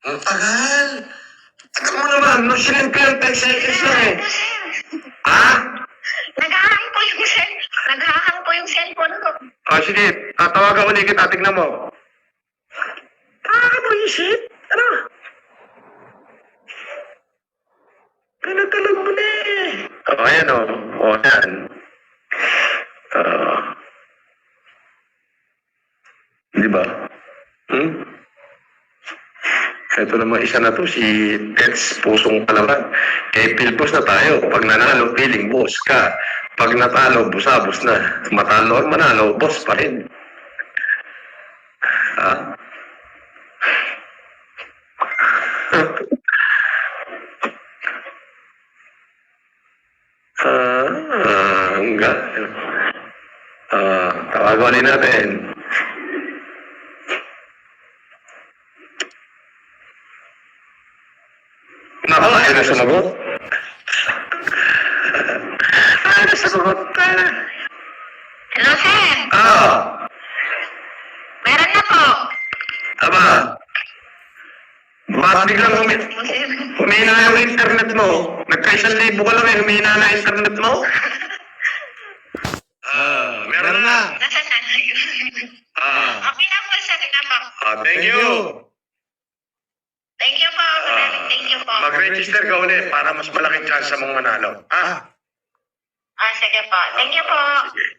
Ang tagal. Tagal mo naman. No, sinend ko yung 10 seconds lang eh. Ano, sir? Ha? Naghahang po yung naghahang po yung cellphone ko. Sige. Tatawagan ulit kita. Tignan mo. Buisit? Ano? Pinatalag mo na eh. Ayan o. Ayan. Di ba? Ito naman isa na to, si Tets Pusong Palawan. Pilbos na tayo. Pag nanalo, feeling boss ka. Pag natalo, busabos na. Matalo or manalo, boss pa rin. Ha? Hanggang. Tawagan natin. Nakakain na sumagot? Ano sumagot ka? Hello, sir. Meron na po. Aba, bakit biglang humina yung internet mo? Nagka-1,000 ka lang eh, humina na internet mo? Meron na. Nasasana yun. Okay na po, sir. Na po. Thank you. Thank you po. Thank you po. Mag-register ka ulit para mas malaking chance mong manalo. Sige po. Thank you po. Sige.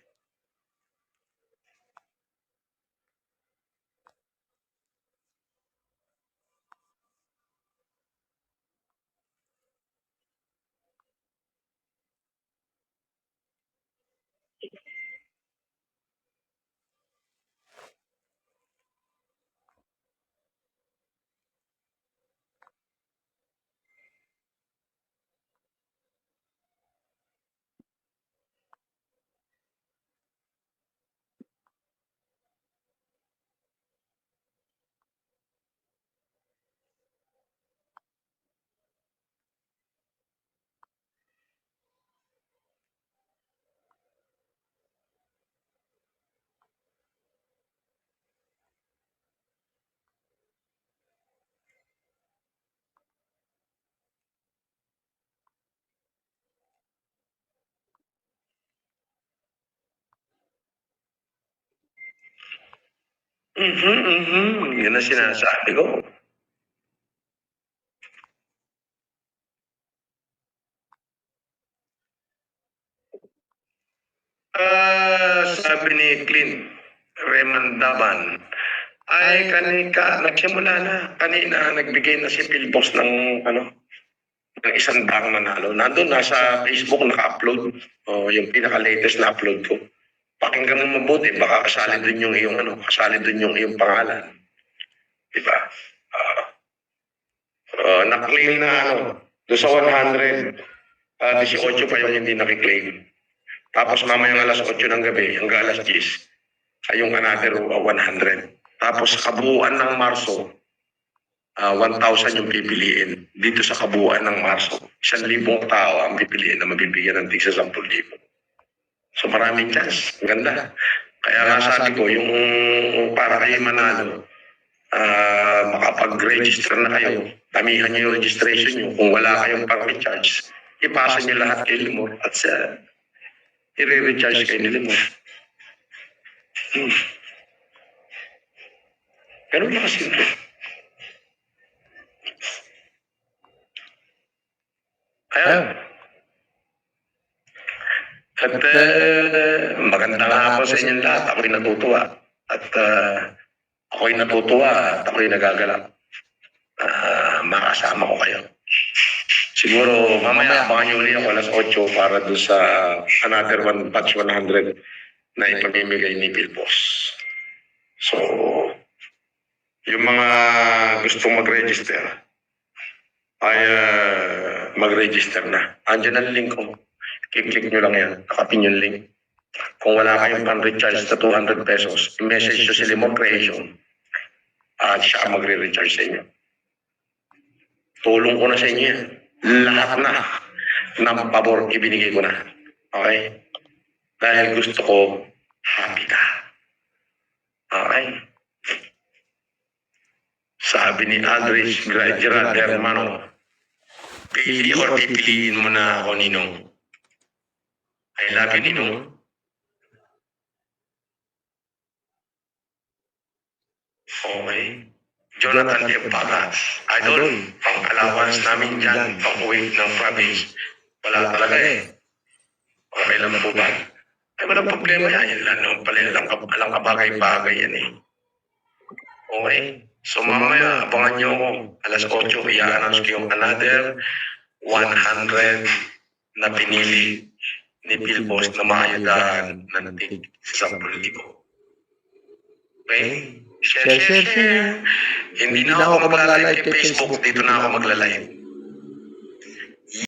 Yan ang sinasabi ko. Sabi ni Clint Raymond Daban, ay nagsimula na. Kanina, nagbigay na si Pilbos ng, ng 100 nanalo. Nandun, nasa Facebook, naka-upload. Yung pinaka-latest na upload ko. Pakinggan mo mabuti, baka kasali dun yung iyong, kasali dun yung iyong pangalan. Diba? Na-claim na, doon sa 100, 18 pa yung hindi nakiklaim. Tapos mamayang alas 8 ng gabi, hanggang alas 10, ay yung another 100. Tapos kabuuan ng Marso, 1,000 yung pipiliin. Dito sa kabuuan ng Marso, 1,000 tao ang pipiliin na mabibigyan ng tigsa 10,000. So maraming chance. Ganda. Kaya nga sabi ko, yung para kayo manalo, makapag-register na kayo. Damihan niyo yung registration niyo. Kung wala kayong pang-recharge, ipasa niyo lahat kay Limor at i-recharge kay Limor. Ganun na kasimple. Ayan. At magandang hapon sa inyong lahat. Ako'y natutuwa. At ako'y natutuwa at ako'y nagagalak. Makasama ko kayo. Siguro mamaya abangan nyo ulit ako alas 8 para doon sa another one batch 100 na ipamimigay ni Pilbos. So, yung mga gustong mag-register ay mag-register na. Andiyan ang link ko. Click nyo lang yan. Nakapin yung link. Kung wala kayong pan-recharge na 200 pesos, i-message nyo si Limor Creation at siya magre-recharge sa inyo. Tulong ko na sa inyo yan. Lahat na ng pabor ibinigay ko na. Okay? Dahil gusto ko happy ka. Okay? Sabi ni Aldrich Gerard Hermano, pili or pipiliin mo na ako, Ninong. I love you, Ninong. Okay. Jonathan F. Pagas, Idol, pang-allowance namin dyan, pang-uwi ng province. Wala talaga eh. Okay lang po ba? Ay, walang problema yan. Yan lang pala lang kabagay-bagay yan eh. Okay? So mamaya, abangan nyo ako. Alas 8, i-announce ko yung another 100 na pinili ni Pilbos na maayadahan ng tig 10,000. Okay? Share. Hindi na ako magla-live kay Facebook. Dito na ako magla-live.